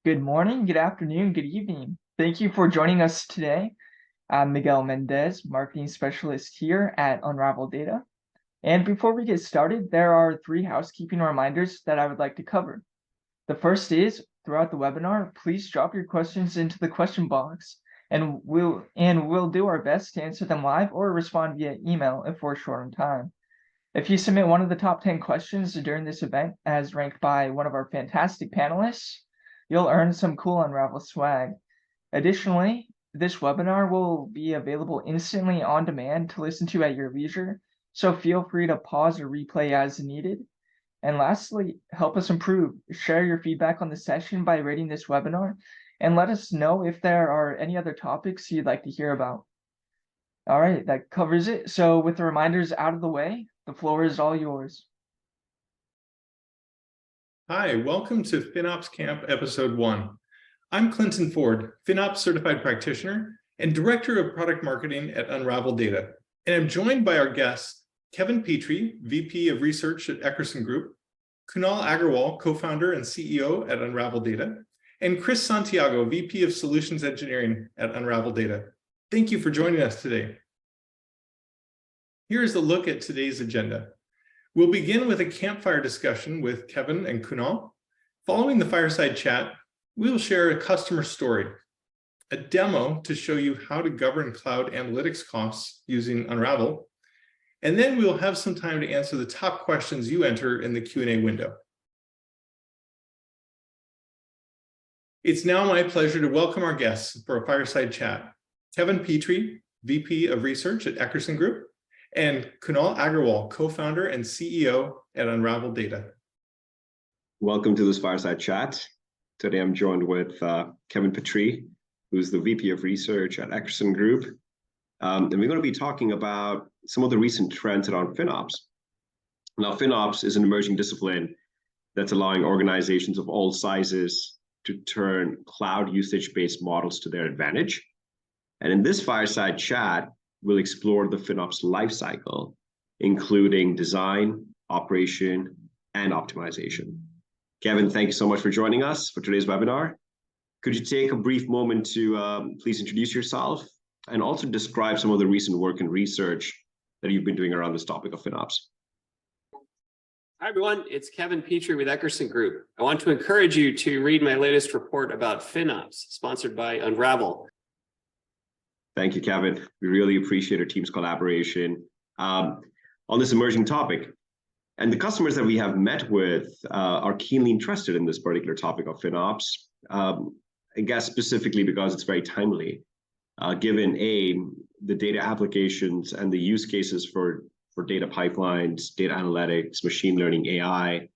Good morning, good afternoon, good evening. Thank you for joining us today. I'm Miguel Mendez, marketing specialist here at Unravel Data. And before we get started, there are three housekeeping reminders that I would like to cover. The first is, throughout the webinar, please drop your questions into the question box, and we'll do our best to answer them live or respond via email if we're short on time. If you submit one of the top 10 questions during this event as ranked by one of our fantastic panelists, you'll earn some cool Unravel swag. Additionally, this webinar will be available instantly on demand to listen to at your leisure, so feel free to pause or replay as needed. And lastly, help us improve. Share your feedback on the session by rating this webinar, and let us know if there are any other topics you'd like to hear about. All right, that covers it. So with the reminders out of the way, the floor is all yours. Hi, welcome to FinOps Camp Episode 1. I'm Clinton Ford, FinOps Certified Practitioner and Director of Product Marketing at Unravel Data. And I'm joined by our guests, Kevin Petrie, VP of Research at Eckerson Group, Kunal Agarwal, Co-founder and CEO at Unravel Data, and Chris Santiago, VP of Solutions Engineering at Unravel Data. Thank you for joining us today. Here is a look at today's agenda. We'll begin with a campfire discussion with Kevin and Kunal. Following the fireside chat, we will share a customer story, a demo to show you how to govern cloud analytics costs using Unravel, and then we'll have some time to answer the top questions you enter in the Q&A window. It's now my pleasure to welcome our guests for a fireside chat. Kevin Petrie, VP of Research at Eckerson Group, and Kunal Agarwal, co-founder and CEO at Unravel Data. Welcome to this fireside chat. Today I'm joined with Kevin Petrie, who's the VP of Research at Eckerson Group. And we're going to be talking about some of the recent trends around FinOps. Now, FinOps is an emerging discipline that's allowing organizations of all sizes to turn cloud usage-based models to their advantage. And in this fireside chat, we'll explore the FinOps lifecycle, including design, operation, and optimization. Kevin, thank you so much for joining us for today's webinar. Could you take a brief moment to please introduce yourself and also describe some of the recent work and research that you've been doing around this topic of FinOps? Hi, everyone. It's Kevin Petrie with Eckerson Group. I want to encourage you to read my latest report about FinOps, sponsored by Unravel. Thank you, Kevin. We really appreciate our team's collaboration on this emerging topic. And the customers that we have met with are keenly interested in this particular topic of FinOps, I guess specifically because it's very timely, given the data applications and the use cases for data pipelines, data analytics, machine learning, AI,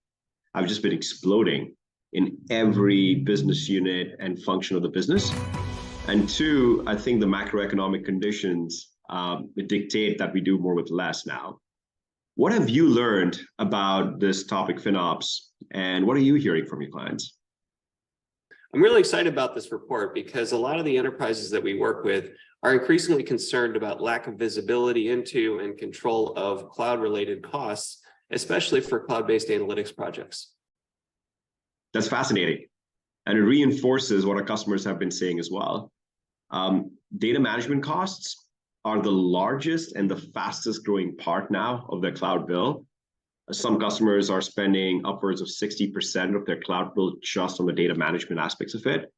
have just been exploding in every business unit and function of the business. And two, I think the macroeconomic conditions dictate that we do more with less now. What have you learned about this topic, FinOps, and what are you hearing from your clients? I'm really excited about this report because a lot of the enterprises that we work with are increasingly concerned about lack of visibility into and control of cloud-related costs, especially for cloud-based analytics projects. That's fascinating. And it reinforces what our customers have been saying as well. Data management costs are the largest and the fastest growing part now of their cloud bill. Some customers are spending upwards of 60% of their cloud bill just on the data management aspects of it.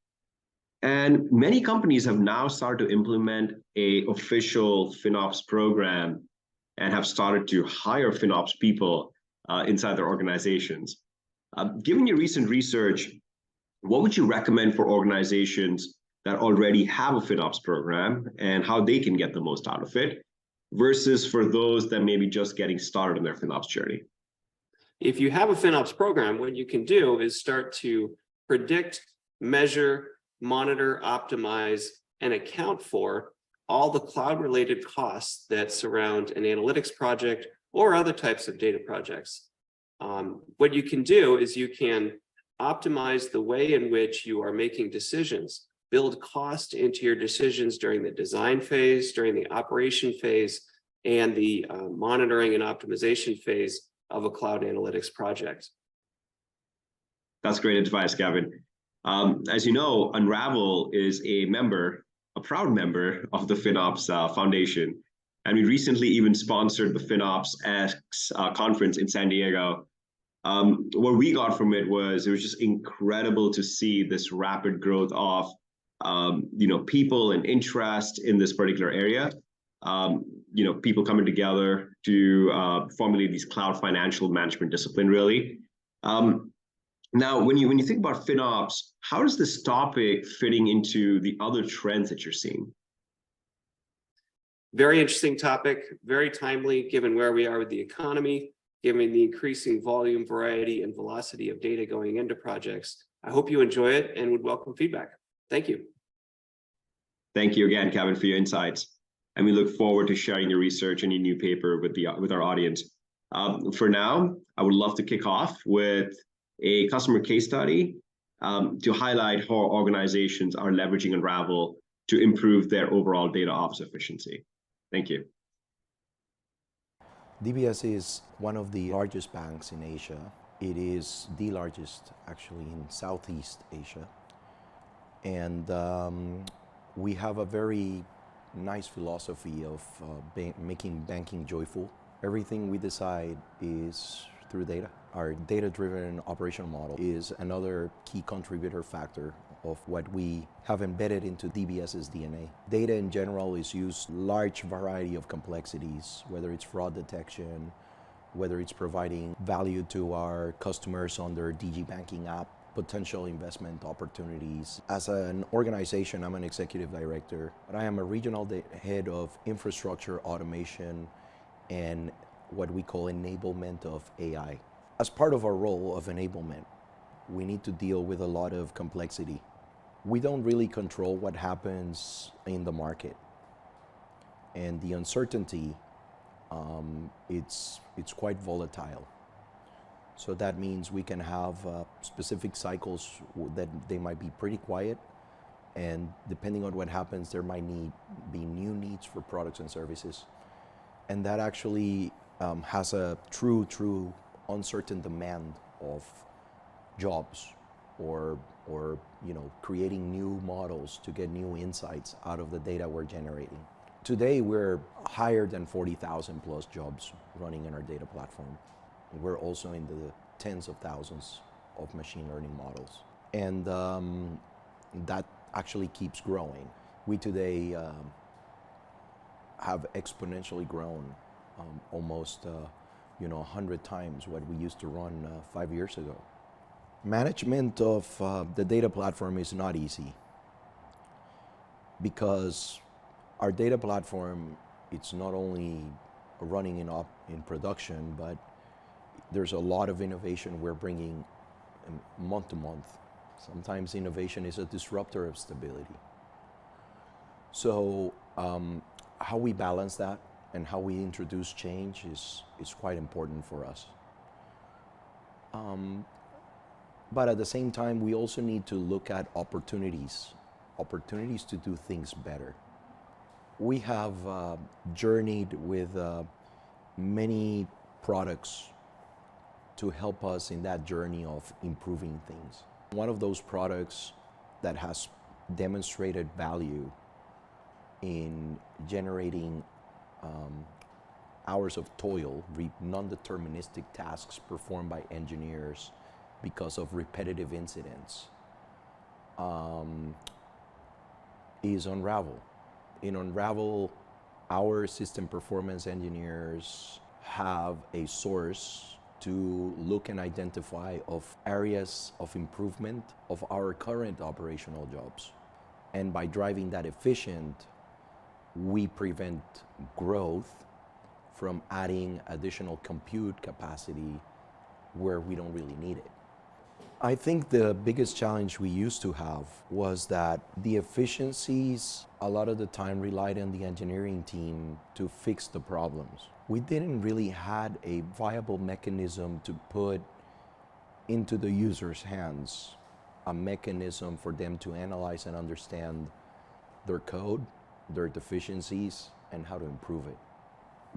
And many companies have now started to implement an official FinOps program and have started to hire FinOps people inside their organizations. Given your recent research, what would you recommend for organizations that already have a FinOps program and how they can get the most out of it versus for those that may be just getting started on their FinOps journey? If you have a FinOps program, what you can do is start to predict, measure, monitor, optimize, and account for all the cloud-related costs that surround an analytics project or other types of data projects. What you can do is you can optimize the way in which you are making decisions, build cost into your decisions during the design phase, during the operation phase, and the monitoring and optimization phase of a cloud analytics project. That's great advice, Gavin. As you know, Unravel is a proud member of the FinOps Foundation. And we recently even sponsored the FinOps X conference in San Diego. What we got from it was just incredible to see this rapid growth of people and interest in this particular area. People coming together to formulate these cloud financial management discipline, really. Now, when you think about FinOps, how does this topic fitting into the other trends that you're seeing? Very interesting topic, very timely given where we are with the economy, given the increasing volume, variety, and velocity of data going into projects. I hope you enjoy it and would welcome feedback. Thank you. Thank you again, Kevin, for your insights. And we look forward to sharing your research and your new paper with our audience. For now, I would love to kick off with a customer case study to highlight how organizations are leveraging Unravel to improve their overall data ops efficiency. Thank you. DBS is one of the largest banks in Asia. It is the largest actually in Southeast Asia. And we have a very nice philosophy of making banking joyful. Everything we decide is through data. Our data-driven operational model is another key contributor factor of what we have embedded into DBS's DNA. Data in general is used large variety of complexities, whether it's fraud detection, whether it's providing value to our customers on their DG banking app, potential investment opportunities. As an organization, I'm an executive director, but I am a regional head of infrastructure automation and what we call enablement of AI. As part of our role of enablement, we need to deal with a lot of complexity. We don't really control what happens in the market. And the uncertainty, it's quite volatile. So that means we can have specific cycles that they might be pretty quiet, and depending on what happens, there might be new needs for products and services. And that actually has a true uncertain demand of jobs or creating new models to get new insights out of the data we're generating. Today, we're higher than 40,000 plus jobs running in our data platform. We're also in the tens of thousands of machine learning models. And that actually keeps growing. We today have exponentially grown almost 100 times what we used to run 5 years ago. Management of the data platform is not easy because our data platform, it's not only running in production, but there's a lot of innovation we're bringing month to month. Sometimes innovation is a disruptor of stability. So how we balance that and how we introduce change is quite important for us. But at the same time, we also need to look at opportunities to do things better. We have journeyed with many products to help us in that journey of improving things. One of those products that has demonstrated value in generating hours of toil, non-deterministic tasks performed by engineers because of repetitive incidents, is Unravel. In Unravel, our system performance engineers have a source to look and identify of areas of improvement of our current operational jobs. And by driving that efficient, we prevent growth from adding additional compute capacity where we don't really need it. I think the biggest challenge we used to have was that the efficiencies a lot of the time relied on the engineering team to fix the problems. We didn't really had a viable mechanism to put into the user's hands, a mechanism for them to analyze and understand their code, their deficiencies, and how to improve it.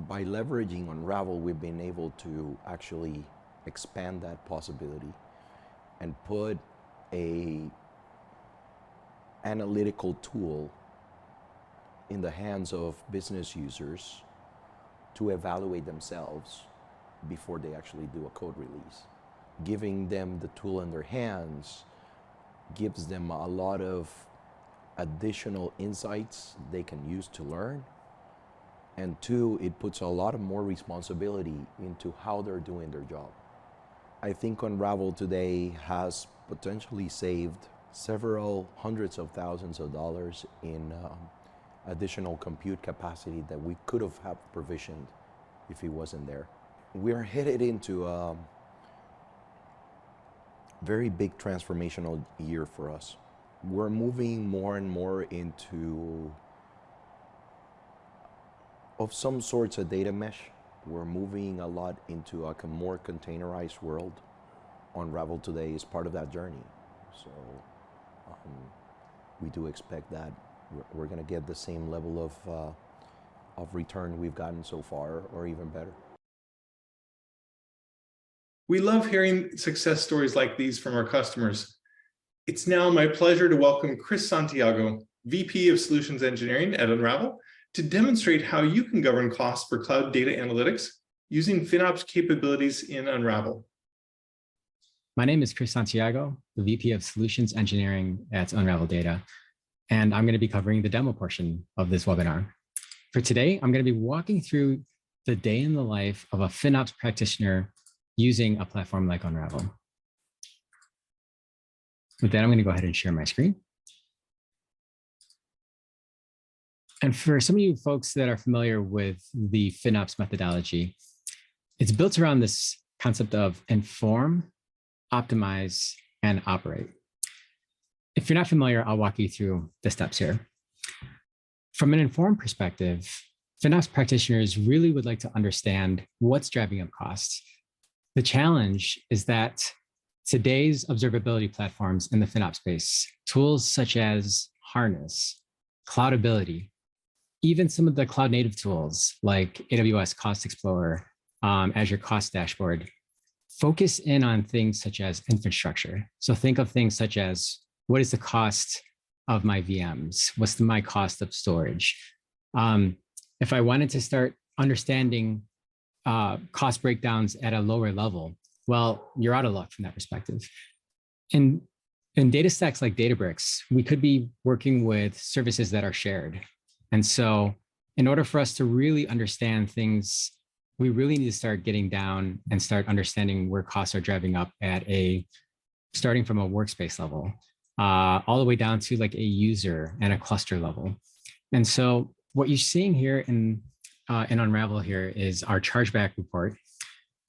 By leveraging Unravel, we've been able to actually expand that possibility and put a analytical tool in the hands of business users to evaluate themselves before they actually do a code release. Giving them the tool in their hands gives them a lot of additional insights they can use to learn. And two, it puts a lot of more responsibility into how they're doing their job. I think Unravel today has potentially saved several hundreds of thousands of dollars in additional compute capacity that we could have had provisioned if it wasn't there. We're headed into a very big transformational year for us. We're moving more and more into of some sorts of data mesh. We're moving a lot into a more containerized world. Unravel today is part of that journey. So we do expect that we're going to get the same level of return we've gotten so far, or even better. We love hearing success stories like these from our customers. It's now my pleasure to welcome Chris Santiago, VP of Solutions Engineering at Unravel, to demonstrate how you can govern costs for cloud data analytics using FinOps capabilities in Unravel. My name is Chris Santiago, the VP of Solutions Engineering at Unravel Data, and I'm going to be covering the demo portion of this webinar. For today, I'm going to be walking through the day in the life of a FinOps practitioner using a platform like Unravel. With that, I'm going to go ahead and share my screen. And for some of you folks that are familiar with the FinOps methodology, it's built around this concept of inform, optimize, and operate. If you're not familiar, I'll walk you through the steps here. From an informed perspective, FinOps practitioners really would like to understand what's driving up costs. The challenge is that today's observability platforms in the FinOps space, tools such as Harness, Cloudability, even some of the cloud native tools like AWS Cost Explorer, Azure Cost Dashboard, focus in on things such as infrastructure. So think of things such as, what is the cost of my VMs? What's my cost of storage? If I wanted to start understanding cost breakdowns at a lower level, well, you're out of luck from that perspective. In data stacks like Databricks, we could be working with services that are shared. And so in order for us to really understand things, we really need to start getting down and start understanding where costs are driving up at starting from a workspace level, all the way down to like a user and a cluster level. And so what you're seeing here in Unravel here is our chargeback report.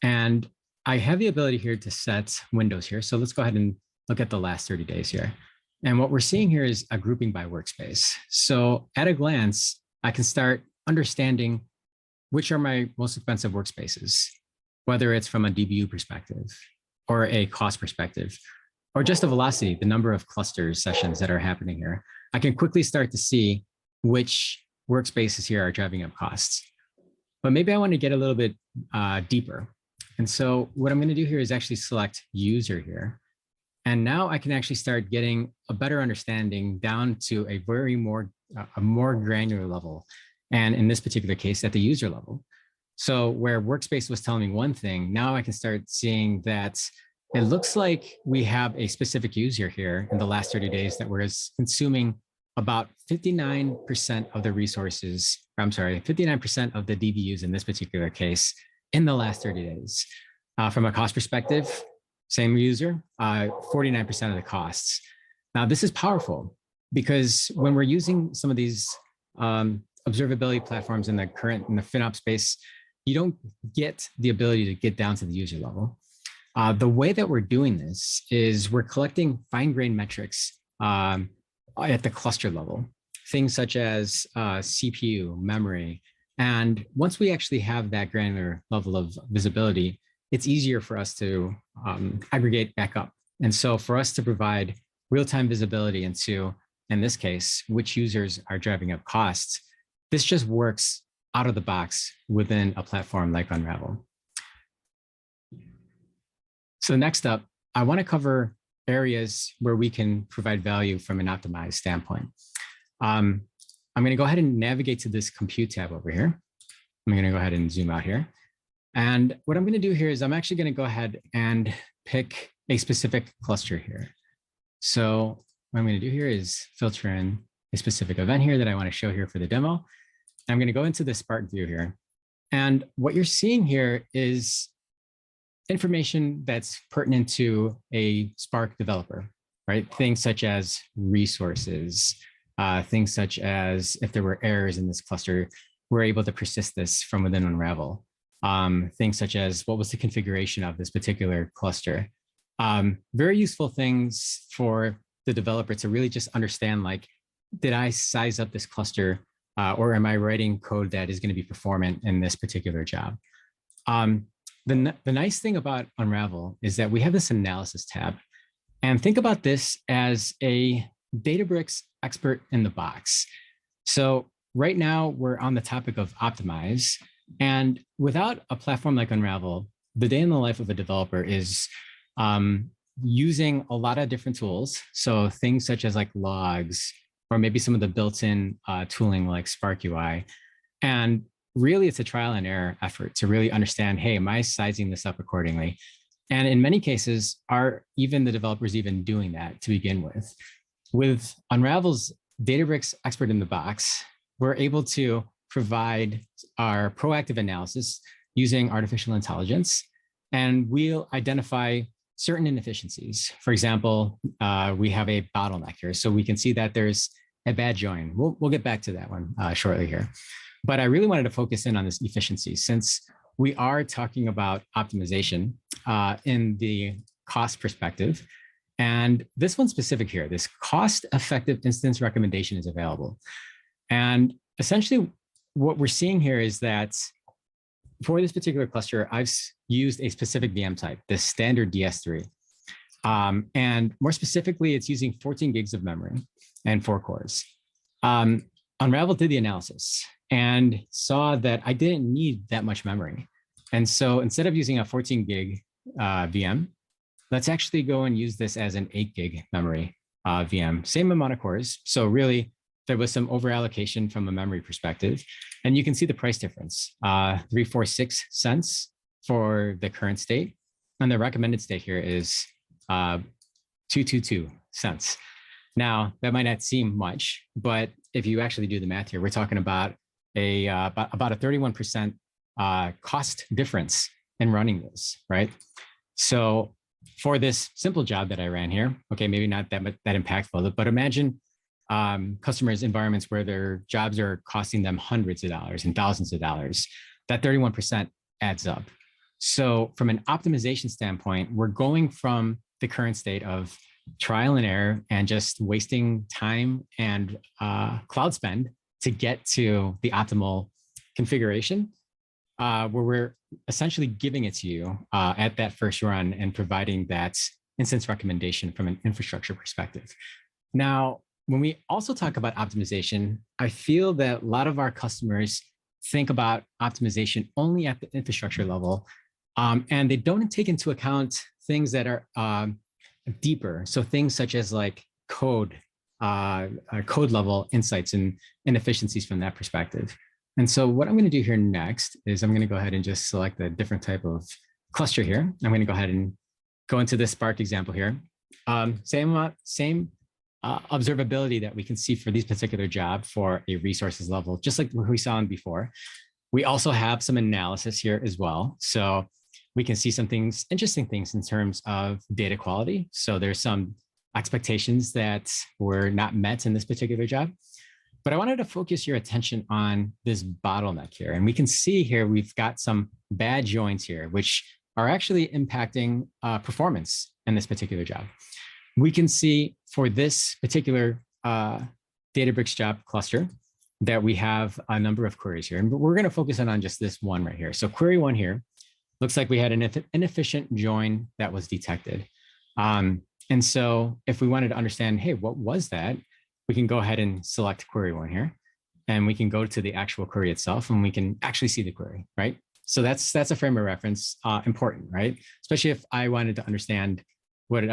And I have the ability here to set windows here. So let's go ahead and look at the last 30 days here. And what we're seeing here is a grouping by workspace. So at a glance, I can start understanding which are my most expensive workspaces, whether it's from a DBU perspective or a cost perspective, or just a velocity, the number of clusters sessions that are happening here. I can quickly start to see which workspaces here are driving up costs. But maybe I want to get a little bit deeper. And so what I'm going to do here is actually select user here. And now I can actually start getting a better understanding down to a more granular level. And in this particular case, at the user level. So where workspace was telling me one thing, now I can start seeing that it looks like we have a specific user here in the last 30 days that was consuming about 59% of the resources, 59% of the DBUs in this particular case in the last 30 days. From a cost perspective, same user, 49% of the costs. Now, this is powerful because when we're using some of these observability platforms in the FinOps space, you don't get the ability to get down to the user level. The way that we're doing this is we're collecting fine-grained metrics at the cluster level, things such as CPU, memory. And once we actually have that granular level of visibility, it's easier for us to aggregate back up. And so for us to provide real-time visibility into, in this case, which users are driving up costs, this just works out of the box within a platform like Unravel. So next up, I want to cover areas where we can provide value from an optimized standpoint. I'm going to go ahead and navigate to this compute tab over here. I'm going to go ahead and zoom out here. And what I'm going to do here is I'm actually going to go ahead and pick a specific cluster here. So what I'm going to do here is filter in a specific event here that I want to show here for the demo. I'm going to go into the Spark view here. And what you're seeing here is information that's pertinent to a Spark developer, right? Things such as resources, things such as if there were errors in this cluster, we're able to persist this from within Unravel. Things such as what was the configuration of this particular cluster. Very useful things for the developer to really just understand, like, did I size up this cluster or am I writing code that is going to be performant in this particular job? The nice thing about Unravel is that we have this analysis tab, and think about this as a Databricks expert in the box. So right now we're on the topic of optimize, and without a platform like Unravel, the day in the life of a developer is using a lot of different tools. So things such as like logs, or maybe some of the built-in tooling like Spark UI. And really it's a trial and error effort to really understand, hey, am I sizing this up accordingly? And in many cases, are even the developers even doing that to begin with? With Unravel's Databricks expert in the box, we're able to provide our proactive analysis using artificial intelligence, and we'll identify certain inefficiencies. For example, we have a bottleneck here. So we can see that there's a bad join. We'll get back to that one shortly here. But I really wanted to focus in on this efficiency, since we are talking about optimization in the cost perspective. And this one specific here, this cost-effective instance recommendation is available. And essentially what we're seeing here is that for this particular cluster, I've used a specific VM type, the standard DS3. And more specifically, it's using 14 gigs of memory and 4 cores. Unravel did the analysis and saw that I didn't need that much memory. And so instead of using a 14 gig VM, let's actually go and use this as an 8 gig memory VM, same amount of cores. So really, there was some over allocation from a memory perspective. And you can see the price difference, 346 cents for the current state. And the recommended state here is 222 cents. Now, that might not seem much, but if you actually do the math here, we're talking about about a 31% cost difference in running this, right? So for this simple job that I ran here, okay, maybe not that impactful, but imagine customers' environments where their jobs are costing them hundreds of dollars and thousands of dollars. That 31% adds up. So from an optimization standpoint, we're going from the current state of trial and error and just wasting time and cloud spend to get to the optimal configuration, where we're essentially giving it to you at that first run and providing that instance recommendation from an infrastructure perspective. Now, when we also talk about optimization, I feel that a lot of our customers think about optimization only at the infrastructure level, and they don't take into account things that are deeper. So things such as like code level insights and inefficiencies from that perspective. And so what I'm going to do here next is I'm going to go ahead and just select a different type of cluster here. I'm going to go ahead and go into this Spark example here. Same observability that we can see for these particular job for a resources level, just like we saw in before. We also have some analysis here as well. So we can see some things, interesting things in terms of data quality. So there's some expectations that were not met in this particular job. But I wanted to focus your attention on this bottleneck here. And we can see here, we've got some bad joins here, which are actually impacting performance in this particular job. We can see for this particular Databricks job cluster that we have a number of queries here, but we're going to focus on just this one right here. So query one here looks like we had an inefficient join that was detected. And so if we wanted to understand, hey, what was that? We can go ahead and select query one here, and we can go to the actual query itself, and we can actually see the query, right? So that's a frame of reference, important, right? Especially if I wanted to understand what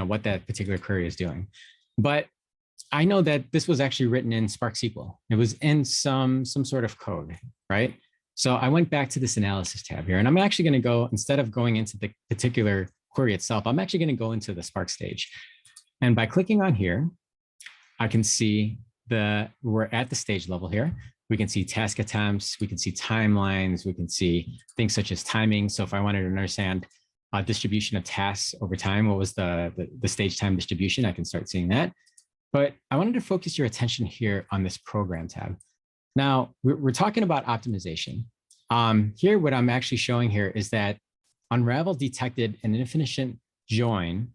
what that particular query is doing. But I know that this was actually written in Spark SQL. It was in some sort of code, right? So I went back to this analysis tab here, and I'm actually going to go, instead of going into the particular query itself, I'm actually going to go into the Spark stage. And by clicking on here, I can see we're at the stage level here. We can see task attempts, we can see timelines, we can see things such as timing. So if I wanted to understand distribution of tasks over time, what was the stage time distribution, I can start seeing that. But I wanted to focus your attention here on this program tab. Now, we're talking about optimization. Here, what I'm actually showing here is that Unravel detected an inefficient join.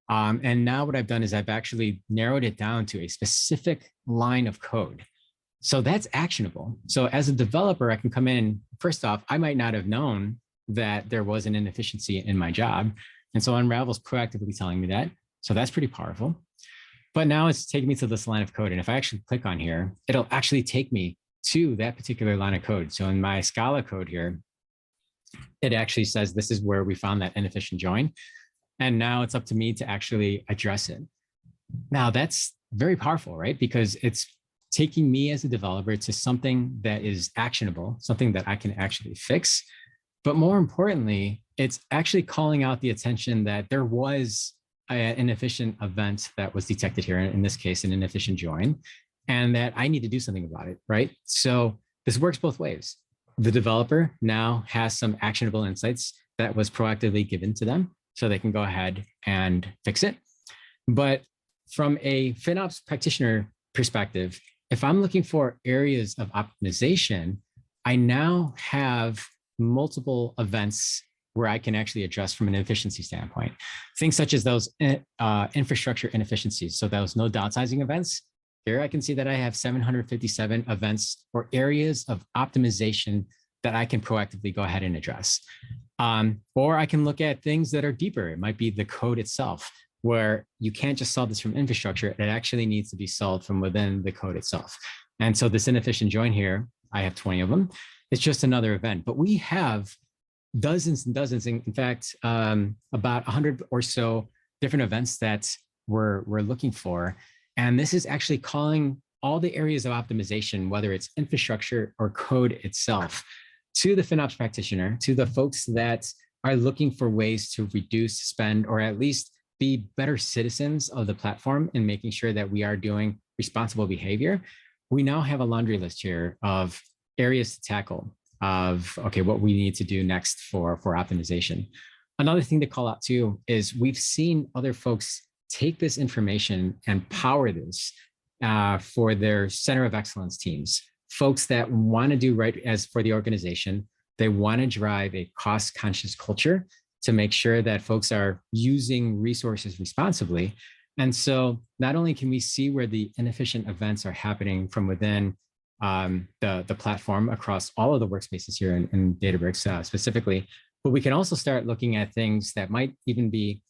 And now what I've done is I've actually narrowed it down to a specific line of code. So that's actionable. So as a developer, I can come in, first off, I might not have known that there was an inefficiency in my job. And so Unravel's proactively telling me that. So that's pretty powerful. But now it's taking me to this line of code. And if I actually click on here, it'll actually take me to that particular line of code. So in my Scala code here, it actually says this is where we found that inefficient join. And now it's up to me to actually address it. Now that's very powerful, right? Because it's taking me as a developer to something that is actionable, something that I can actually fix. But more importantly, it's actually calling out the attention that there was an inefficient event that was detected here, in this case, an inefficient join, and that I need to do something about it, right? So this works both ways. The developer now has some actionable insights that was proactively given to them, so they can go ahead and fix it. But from a FinOps practitioner perspective, if I'm looking for areas of optimization, I now have multiple events where I can actually address from an efficiency standpoint. Things such as those infrastructure inefficiencies. So those no downsizing events. Here I can see that I have 757 events or areas of optimization that I can proactively go ahead and address. Or I can look at things that are deeper. It might be the code itself, where you can't just solve this from infrastructure. It actually needs to be solved from within the code itself. And so this inefficient join here, I have 20 of them. It's just another event, but we have dozens and dozens, in fact, about 100 or so different events that we're looking for. And this is actually calling all the areas of optimization, whether it's infrastructure or code itself, to the FinOps practitioner, to the folks that are looking for ways to reduce spend, or at least be better citizens of the platform and making sure that we are doing responsible behavior. We now have a laundry list here of areas to tackle, of, okay, what we need to do next for optimization. Another thing to call out too is we've seen other folks take this information and power this for their center of excellence teams, folks that want to do right as for the organization. They want to drive a cost-conscious culture to make sure that folks are using resources responsibly. And so not only can we see where the inefficient events are happening from within the platform across all of the workspaces here in Databricks specifically, but we can also start looking at things that might even be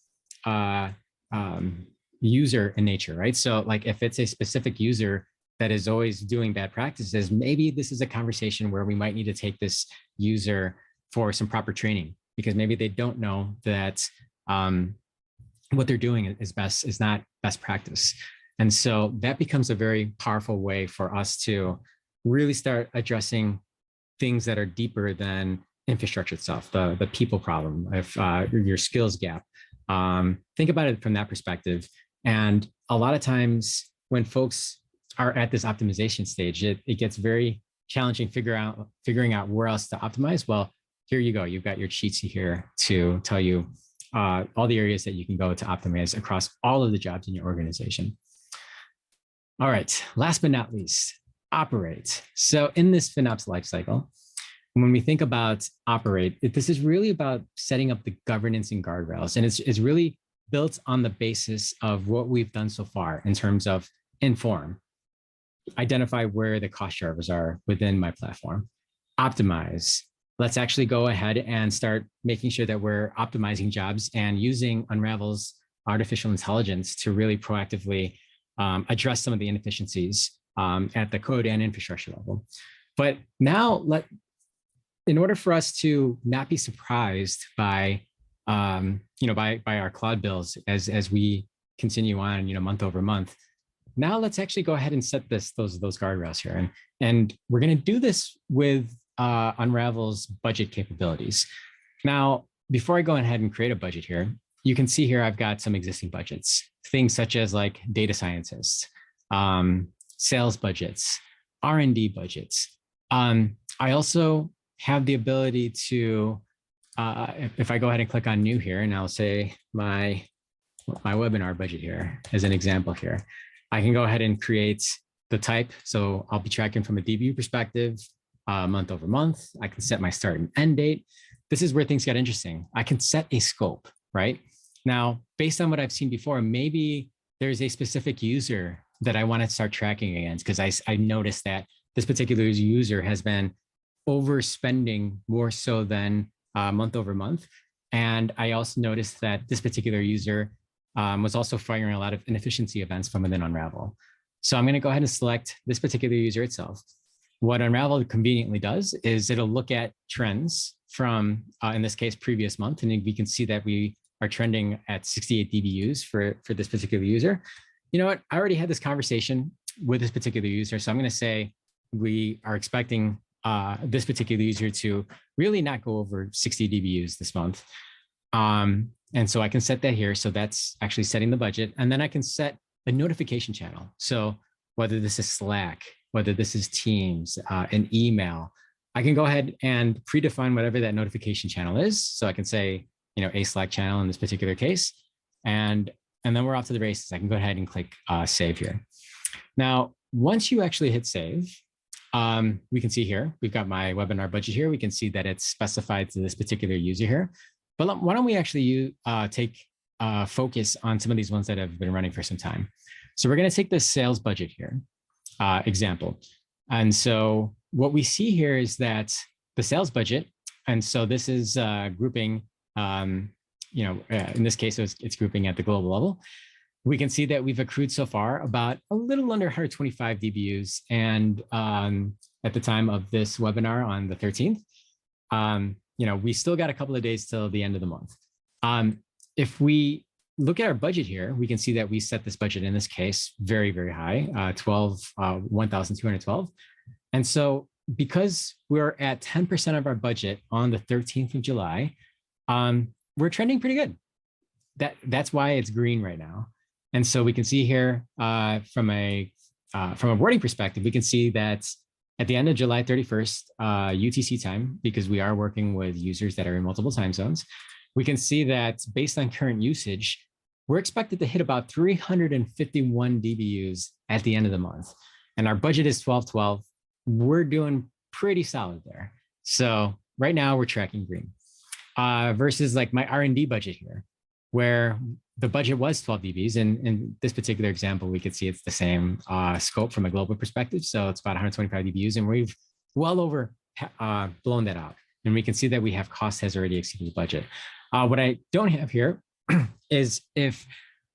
user in nature, right? So like if it's a specific user that is always doing bad practices, maybe this is a conversation where we might need to take this user for some proper training, because maybe they don't know that what they're doing is not best practice. And so that becomes a very powerful way for us to really start addressing things that are deeper than infrastructure itself, the people problem, if your skills gap. Think about it from that perspective. And a lot of times when folks are at this optimization stage, it gets very challenging figuring out where else to optimize. Well, here you go. You've got your cheat sheet here to tell you all the areas that you can go to optimize across all of the jobs in your organization. All right, last but not least, operate. So in this FinOps lifecycle, when we think about operate, this is really about setting up the governance and guardrails. And it's really built on the basis of what we've done so far in terms of inform, identify where the cost drivers are within my platform, optimize. Let's actually go ahead and start making sure that we're optimizing jobs and using Unravel's artificial intelligence to really proactively address some of the inefficiencies at the code and infrastructure level. But now, in order for us to not be surprised by by our cloud bills as we continue on, month over month. Now let's actually go ahead and set those guardrails here, and we're going to do this with Unravel's budget capabilities. Now, before I go ahead and create a budget here, you can see here I've got some existing budgets, things such as like data scientists, sales budgets, R&D budgets. I also have the ability to, if I go ahead and click on new here, and I'll say my webinar budget here as an example here, I can go ahead and create the type. So I'll be tracking from a DBU perspective, month over month. I can set my start and end date. This is where things get interesting. I can set a scope, right? Now, based on what I've seen before, maybe there's a specific user that I want to start tracking against, because I noticed that this particular user has been overspending more so than month over month. And I also noticed that this particular user was also firing a lot of inefficiency events from within Unravel. So I'm going to go ahead and select this particular user itself. What Unravel conveniently does is it'll look at trends from, in this case, previous month. And we can see that we are trending at 68 DBUs for this particular user. You know what? I already had this conversation with this particular user. So I'm going to say we are expecting this particular user to really not go over 60 DBUs this month. And so I can set that here. So that's actually setting the budget. And then I can set a notification channel. So whether this is Slack, whether this is Teams, an email, I can go ahead and predefine whatever that notification channel is. So I can say, a Slack channel in this particular case. And then we're off to the races. I can go ahead and click save here. Now, once you actually hit save, we can see here, we've got my webinar budget here. We can see that it's specified to this particular user here. But why don't we actually take focus on some of these ones that have been running for some time. So we're going to take this sales budget here example. And so what we see here is that the sales budget, and so this is grouping, in this case, it's grouping at the global level. We can see that we've accrued so far about a little under 125 DBUs. And at the time of this webinar on the 13th, we still got a couple of days till the end of the month. If we look at our budget here, we can see that we set this budget in this case very, very high, 1,212. And so because we're at 10% of our budget on the 13th of July, we're trending pretty good. That's why it's green right now. And so we can see here from a wording perspective, we can see that at the end of July 31st, UTC time, because we are working with users that are in multiple time zones, we can see that based on current usage, we're expected to hit about 351 DBUs at the end of the month. And our budget is 1212. We're doing pretty solid there. So right now we're tracking green versus like my R&D budget here, where the budget was 12 DBs. And in this particular example, we could see it's the same scope from a global perspective. So it's about 125 DBUs, and we've well over blown that out. And we can see that we have cost has already exceeded the budget. What I don't have here is if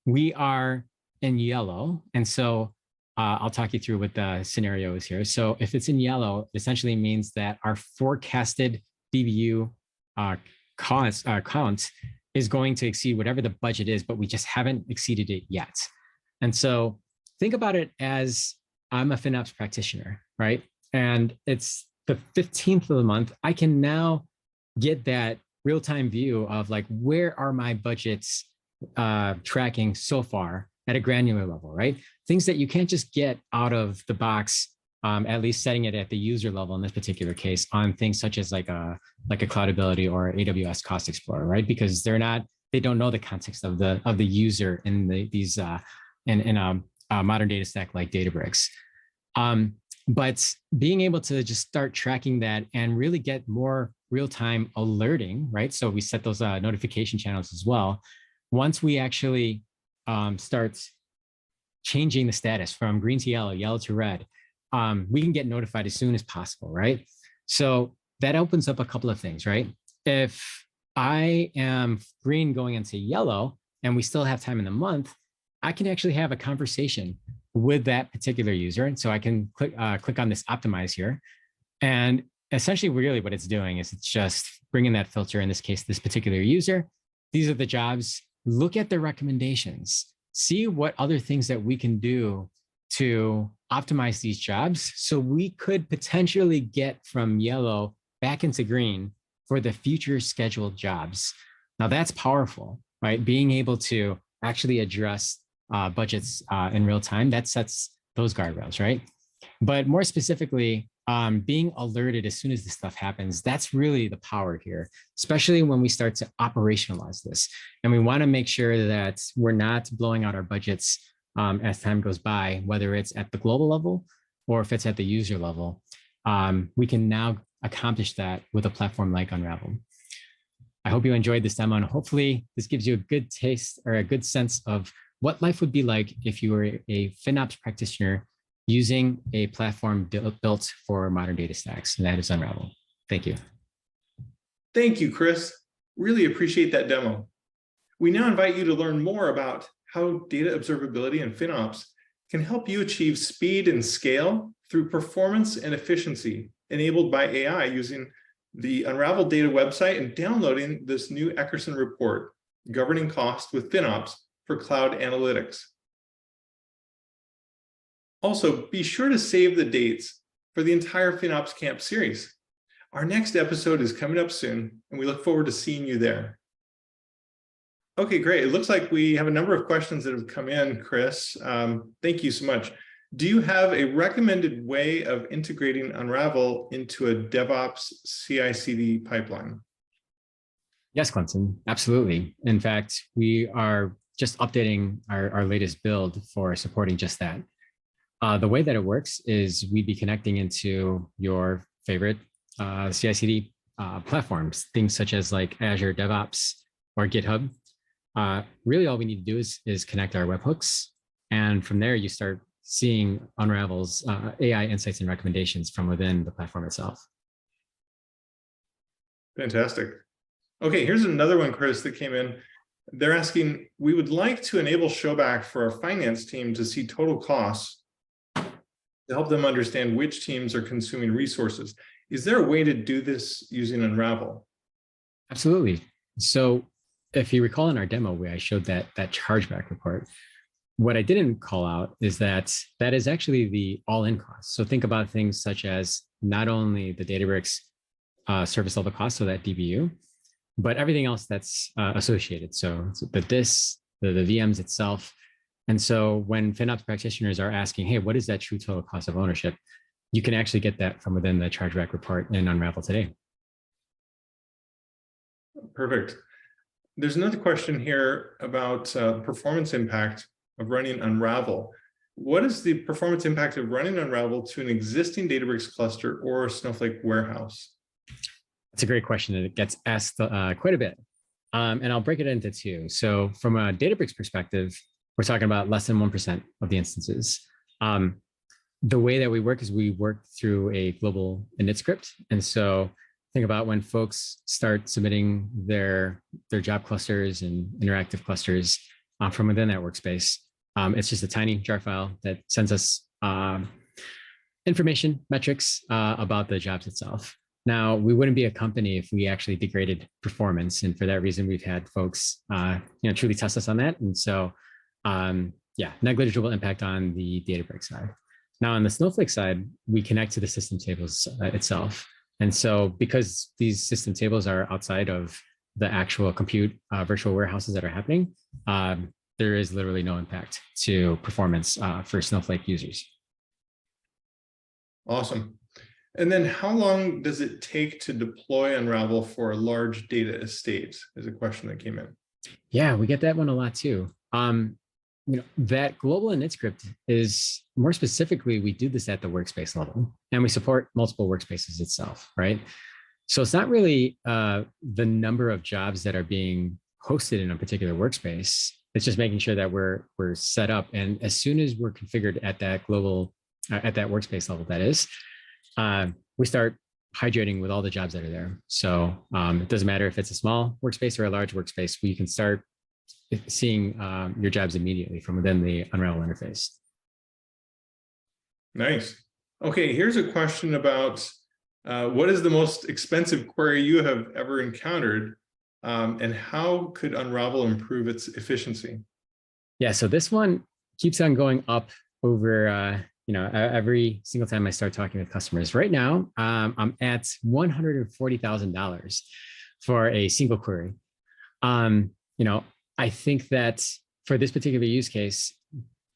we are in yellow. And so I'll talk you through what the scenario is here. So if it's in yellow, it essentially means that our forecasted DBU count is going to exceed whatever the budget is, but we just haven't exceeded it yet. And so think about it as I'm a FinOps practitioner, right? And it's the 15th of the month. I can now get that real-time view of like, where are my budgets tracking so far at a granular level, right? Things that you can't just get out of the box, at least setting it at the user level in this particular case on things such as like a Cloudability or AWS Cost Explorer, right? Because they don't know the context of the user in these in a modern data stack like Databricks. But being able to just start tracking that and really get more real-time alerting, right? So we set those notification channels as well. Once we actually start changing the status from green to yellow, yellow to red, we can get notified as soon as possible, right? So that opens up a couple of things, right? If I am green going into yellow and we still have time in the month, I can actually have a conversation with that particular user. And so I can click on this optimize here. And essentially really what it's doing is it's just bringing that filter, in this case, this particular user, these are the jobs. Look at the recommendations. See what other things that we can do to optimize these jobs so we could potentially get from yellow back into green for the future scheduled jobs. Now that's powerful, right? Being able to actually address budgets in real time, that sets those guardrails, right? But more specifically, being alerted as soon as this stuff happens, that's really the power here, especially when we start to operationalize this. And we want to make sure that we're not blowing out our budgets as time goes by, whether it's at the global level or if it's at the user level. We can now accomplish that with a platform like Unravel. I hope you enjoyed this demo, and hopefully this gives you a good taste or a good sense of what life would be like if you were a FinOps practitioner using a platform built for modern data stacks, and that is Unravel. Thank you. Thank you, Chris. Really appreciate that demo. We now invite you to learn more about how data observability and FinOps can help you achieve speed and scale through performance and efficiency enabled by AI using the Unravel data website and downloading this new Eckerson report, Governing Cost with FinOps for Cloud Analytics. Also, be sure to save the dates for the entire FinOps Camp series. Our next episode is coming up soon, and we look forward to seeing you there. Okay, great. It looks like we have a number of questions that have come in, Chris. Thank you so much. Do you have a recommended way of integrating Unravel into a DevOps CI/CD pipeline? Yes, Clinton, absolutely. In fact, we are just updating our latest build for supporting just that. The way that it works is we'd be connecting into your favorite CI/CD platforms, things such as like Azure DevOps or GitHub. Really, all we need to do is connect our webhooks, and from there you start seeing Unravel's AI insights and recommendations from within the platform itself. Fantastic. Okay, here's another one, Chris, that came in. They're asking, we would like to enable showback for our finance team to see total costs to help them understand which teams are consuming resources. Is there a way to do this using Unravel? Absolutely. So if you recall in our demo where I showed that chargeback report, what I didn't call out is that is actually the all-in cost. So think about things such as not only the Databricks service level cost, so that DBU, but everything else that's associated. So the disks, the VMs itself. And so when FinOps practitioners are asking, hey, what is that true total cost of ownership? You can actually get that from within the chargeback report in Unravel today. Perfect. There's another question here about performance impact of running Unravel. What is the performance impact of running Unravel to an existing Databricks cluster or a Snowflake warehouse? That's a great question, and it gets asked quite a bit. And I'll break it into two. So from a Databricks perspective, we're talking about less than 1% of the instances. The way that we work is we work through a global init script. And so think about when folks start submitting their job clusters and interactive clusters from within that workspace. It's just a tiny jar file that sends us information, metrics about the jobs itself. Now, we wouldn't be a company if we actually degraded performance. And for that reason, we've had folks truly test us on that. And so, negligible impact on the Databricks side. Now, on the Snowflake side, we connect to the system tables itself. And so because these system tables are outside of the actual compute virtual warehouses that are happening, there is literally no impact to performance for Snowflake users. Awesome. And then how long does it take to deploy Unravel for a large data estate is a question that came in. Yeah, we get that one a lot too. That global init script is more specifically, we do this at the workspace level, and we support multiple workspaces itself, right? So it's not really the number of jobs that are being hosted in a particular workspace. It's just making sure that we're set up. And as soon as we're configured at that global, at that workspace level, that is, we start hydrating with all the jobs that are there. So it doesn't matter if it's a small workspace or a large workspace, we can start seeing your jobs immediately from within the Unravel interface. Nice. Okay, here's a question about what is the most expensive query you have ever encountered And how could Unravel improve its efficiency? Yeah, so this one keeps on going up over every single time I start talking with customers. Right now, I'm at $140,000 for a single query. I think that for this particular use case,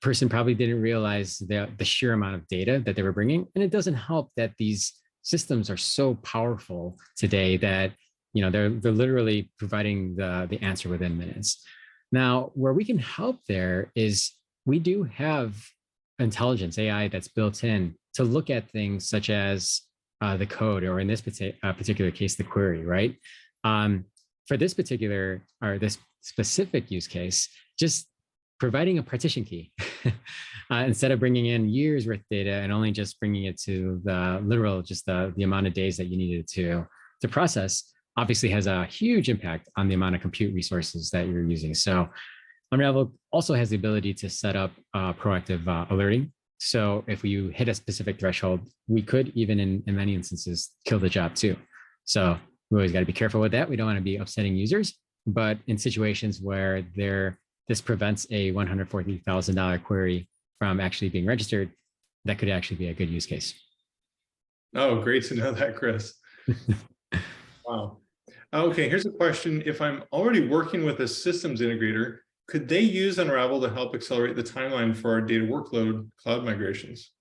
person probably didn't realize the sheer amount of data that they were bringing. And it doesn't help that these systems are so powerful today that they're literally providing the answer within minutes. Now, where we can help there is we do have intelligence AI that's built in to look at things such as the code, or in this particular case, the query, right? For this particular or this specific use case, just providing a partition key instead of bringing in years worth of data and only just bringing it to the literal, just the amount of days that you needed to process, obviously has a huge impact on the amount of compute resources that you're using. So Unravel also has the ability to set up proactive alerting. So if you hit a specific threshold, we could even in many instances kill the job too. So we always got to be careful with that. We don't want to be upsetting users, but in situations where this prevents a $140,000 query from actually being registered, that could actually be a good use case. Oh, great to know that, Chris. Wow. Okay, here's a question. If I'm already working with a systems integrator, could they use Unravel to help accelerate the timeline for our data workload cloud migrations?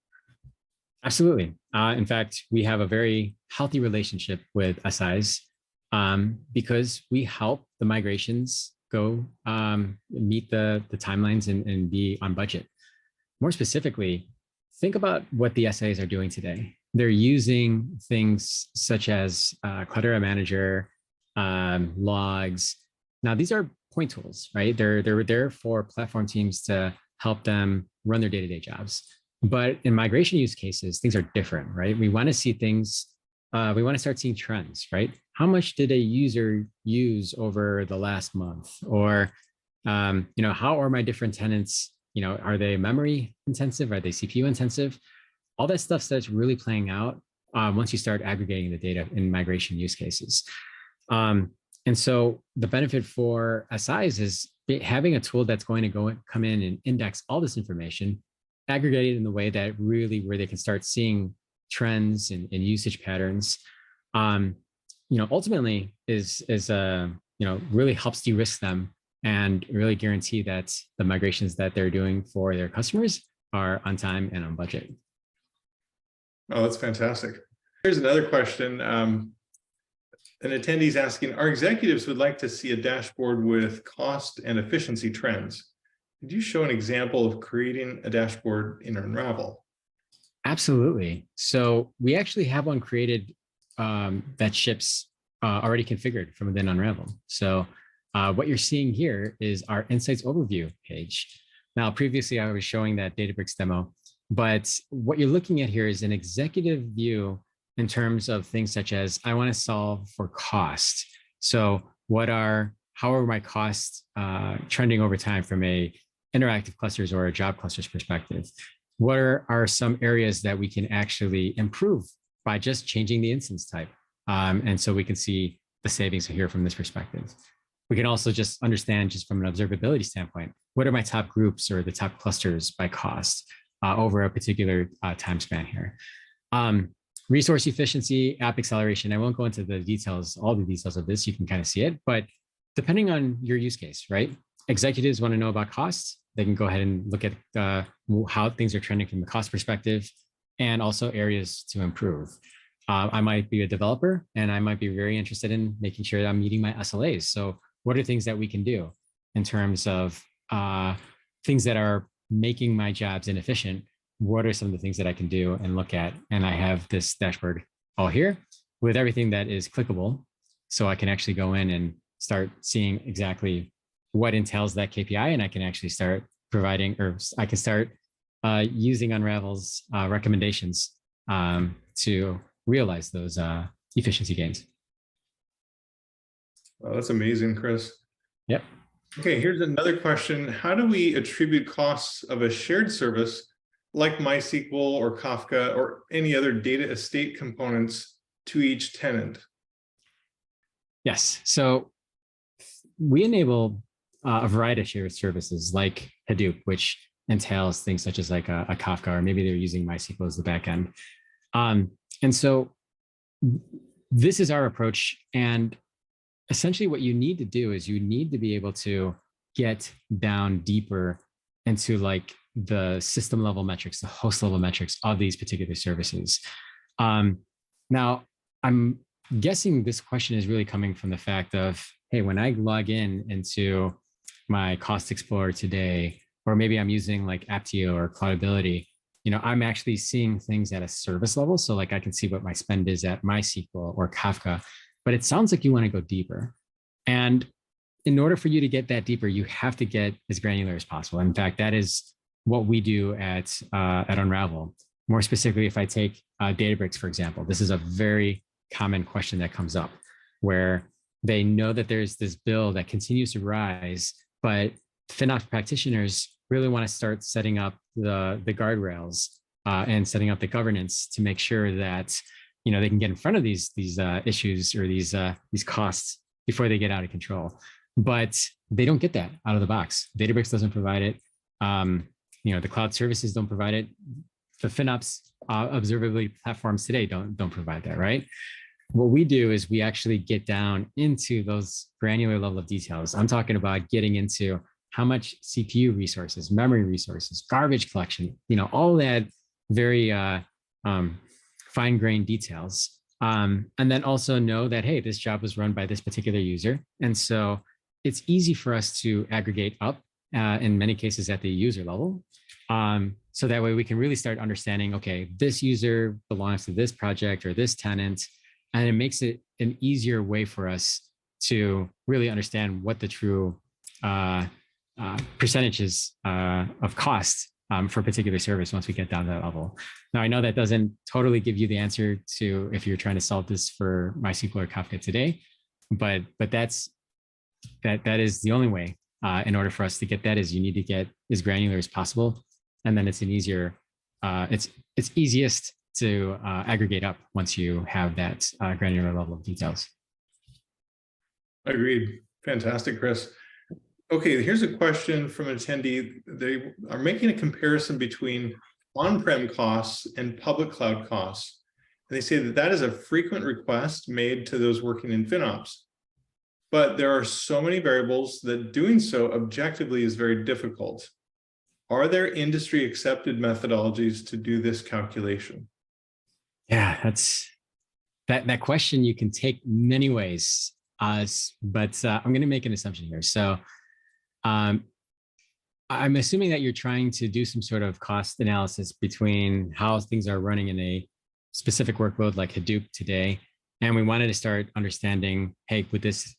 Absolutely. In fact, we have a very healthy relationship with SIs because we help the migrations go meet the timelines and be on budget. More specifically, think about what the SIs are doing today. They're using things such as Cloudera Manager, logs. Now, these are point tools, right? They're there for platform teams to help them run their day-to-day jobs. But in migration use cases, things are different, right? We want to see things, we want to start seeing trends, right? How much did a user use over the last month? Or, how are my different tenants, are they memory intensive? Are they CPU intensive? All that stuff starts really playing out once you start aggregating the data in migration use cases. And so the benefit for SIs is having a tool that's going to come in and index all this information, aggregate it in the way that really where they can start seeing trends and usage patterns. Ultimately is really helps de-risk them and really guarantee that the migrations that they're doing for their customers are on time and on budget. Oh, that's fantastic. Here's another question. An attendee is asking, our executives would like to see a dashboard with cost and efficiency trends. Could you show an example of creating a dashboard in Unravel? Absolutely. So we actually have one created that ships already configured from within Unravel. So what you're seeing here is our Insights Overview page. Now, previously I was showing that Databricks demo, but what you're looking at here is an executive view in terms of things such as, I want to solve for cost. So how are my costs trending over time from a interactive clusters or a job clusters perspective? What are some areas that we can actually improve by just changing the instance type? And so we can see the savings here from this perspective. We can also just understand just from an observability standpoint, what are my top groups or the top clusters by cost over a particular time span here? Resource efficiency, app acceleration. I won't go into the details, all the details of this, you can kind of see it, but depending on your use case, right? Executives want to know about costs. They can go ahead and look at how things are trending from the cost perspective and also areas to improve. I might be a developer and I might be very interested in making sure that I'm meeting my SLAs. So what are things that we can do in terms of things that are making my jobs inefficient? What are some of the things that I can do and look at? And I have this dashboard all here with everything that is clickable. So I can actually go in and start seeing exactly what entails that KPI. And I can actually start providing, or I can start using Unravel's recommendations to realize those efficiency gains. Oh, that's amazing, Chris. Yep. Okay, here's another question. How do we attribute costs of a shared service like MySQL or Kafka or any other data estate components to each tenant? Yes. So we enable a variety of shared services like Hadoop, which entails things such as like a Kafka, or maybe they're using MySQL as the backend. And so this is our approach. And essentially what you need to do is you need to be able to get down deeper into like the system level metrics, the host level metrics of these particular services. Now, I'm guessing this question is really coming from the fact of, hey, when I log into my Cost Explorer today, or maybe I'm using like Apptio or Cloudability, I'm actually seeing things at a service level. So like I can see what my spend is at MySQL or Kafka, but it sounds like you want to go deeper. And in order for you to get that deeper, you have to get as granular as possible. In fact, that is what we do at Unravel. More specifically, if I take Databricks, for example, this is a very common question that comes up where they know that there's this bill that continues to rise, but FinOps practitioners really want to start setting up the guardrails and setting up the governance to make sure that they can get in front of these issues or these costs before they get out of control. But they don't get that out of the box. Databricks doesn't provide it. The cloud services don't provide it. The FinOps observability platforms today don't provide that, right? What we do is we actually get down into those granular level of details. I'm talking about getting into how much CPU resources, memory resources, garbage collection, all that very fine-grained details. And then also know that, hey, this job was run by this particular user. And so it's easy for us to aggregate up in many cases at the user level. So that way we can really start understanding, okay, this user belongs to this project or this tenant, and it makes it an easier way for us to really understand what the true percentages of cost for a particular service once we get down to that level. Now, I know that doesn't totally give you the answer to if you're trying to solve this for MySQL or Kafka today, but that is the only way in order for us to get that is you need to get as granular as possible. And then it's an easier, it's easiest to aggregate up once you have that granular level of details. Agreed. Fantastic, Chris. Okay, here's a question from an attendee. They are making a comparison between on-prem costs and public cloud costs. And they say that is a frequent request made to those working in FinOps. But there are so many variables that doing so objectively is very difficult. Are there industry accepted methodologies to do this calculation? Yeah, that's that question you can take many ways, but I'm going to make an assumption here. So I'm assuming that you're trying to do some sort of cost analysis between how things are running in a specific workload like Hadoop today. And we wanted to start understanding, hey, would this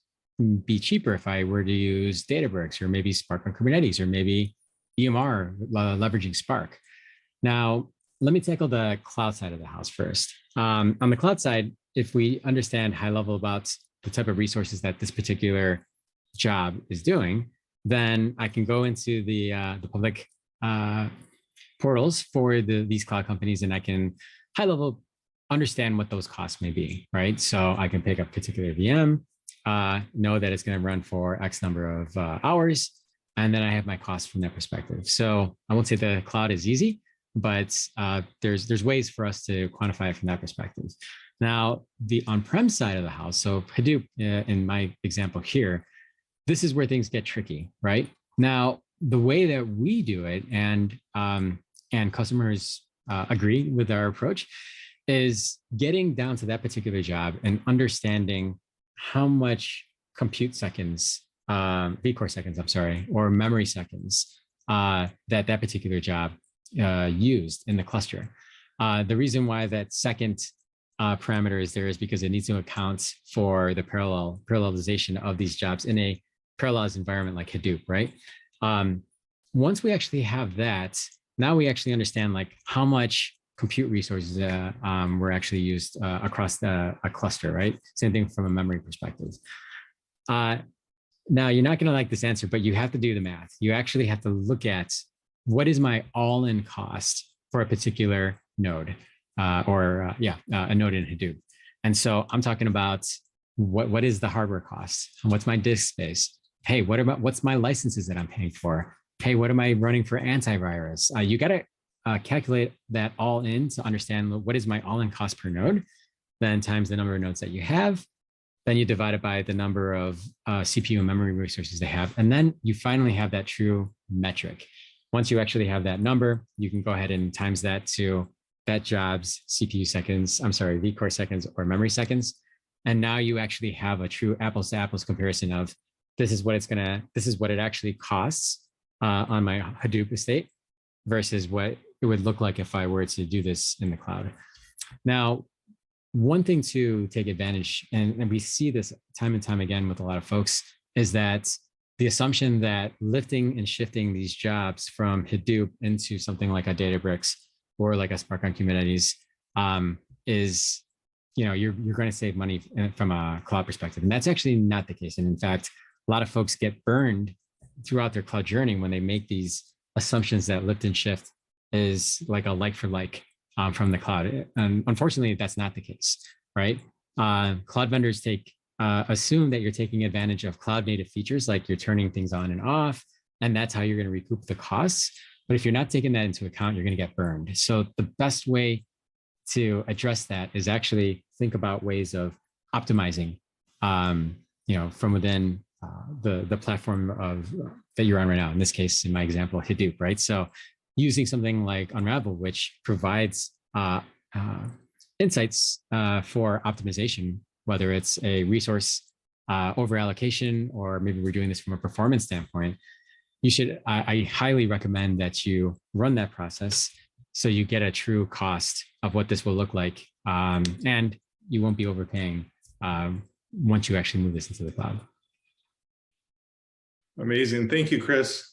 be cheaper if I were to use Databricks or maybe Spark on Kubernetes or maybe EMR leveraging Spark? Now, let me tackle the cloud side of the house first. On the cloud side, if we understand high level about the type of resources that this particular job is doing, then I can go into the public portals for these cloud companies, and I can high level understand what those costs may be, right? So I can pick up a particular VM, know that it's going to run for X number of hours, and then I have my costs from that perspective. So I won't say the cloud is easy, but there's ways for us to quantify it from that perspective. Now, the on-prem side of the house, so Hadoop, in my example here, this is where things get tricky, right? Now, the way that we do it, and customers agree with our approach, is getting down to that particular job and understanding how much compute seconds, vCore seconds, I'm sorry, or memory seconds that particular job used in the cluster. The reason why that second parameter is there is because it needs to account for the parallelization of these jobs in a parallelized environment like Hadoop, right? Once we actually have that, now we actually understand like how much compute resources were actually used across a cluster, right? Same thing from a memory perspective. Now, you're not going to like this answer, but you have to do the math. You actually have to look at what is my all-in cost for a particular node, a node in Hadoop. And so I'm talking about what is the hardware cost? What's my disk space? hey, what's my licenses that I'm paying for? Hey, what am I running for antivirus? You got to calculate that all in to understand what is my all-in cost per node, then times the number of nodes that you have. Then you divide it by the number of CPU and memory resources they have. And then you finally have that true metric. Once you actually have that number, you can go ahead and times that to that job's CPU seconds, vCore seconds or memory seconds. And now you actually have a true apples to apples comparison of this is what it actually costs on my Hadoop estate versus what it would look like if I were to do this in the cloud. Now, one thing to take advantage, and we see this time and time again with a lot of folks, is that the assumption that lifting and shifting these jobs from Hadoop into something like a Databricks or like a Spark on Kubernetes is, you're going to save money from a cloud perspective. And that's actually not the case. And in fact, a lot of folks get burned throughout their cloud journey when they make these assumptions that lift and shift is like a like for like from the cloud. And unfortunately, that's not the case, right? Cloud vendors assume that you're taking advantage of cloud native features, like you're turning things on and off, and that's how you're going to recoup the costs. But if you're not taking that into account, you're going to get burned. So the best way to address that is actually think about ways of optimizing, from within the platform that you're on right now. In this case, in my example, Hadoop, right? So using something like Unravel, which provides insights for optimization, whether it's a resource over allocation, or maybe we're doing this from a performance standpoint, I highly recommend that you run that process so you get a true cost of what this will look like. And you won't be overpaying once you actually move this into the cloud. Amazing. Thank you, Chris.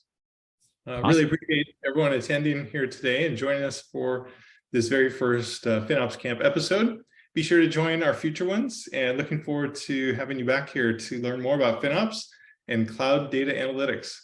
Awesome. Really appreciate everyone attending here today and joining us for this very first FinOps Camp episode. Be sure to join our future ones, and looking forward to having you back here to learn more about FinOps and cloud data analytics.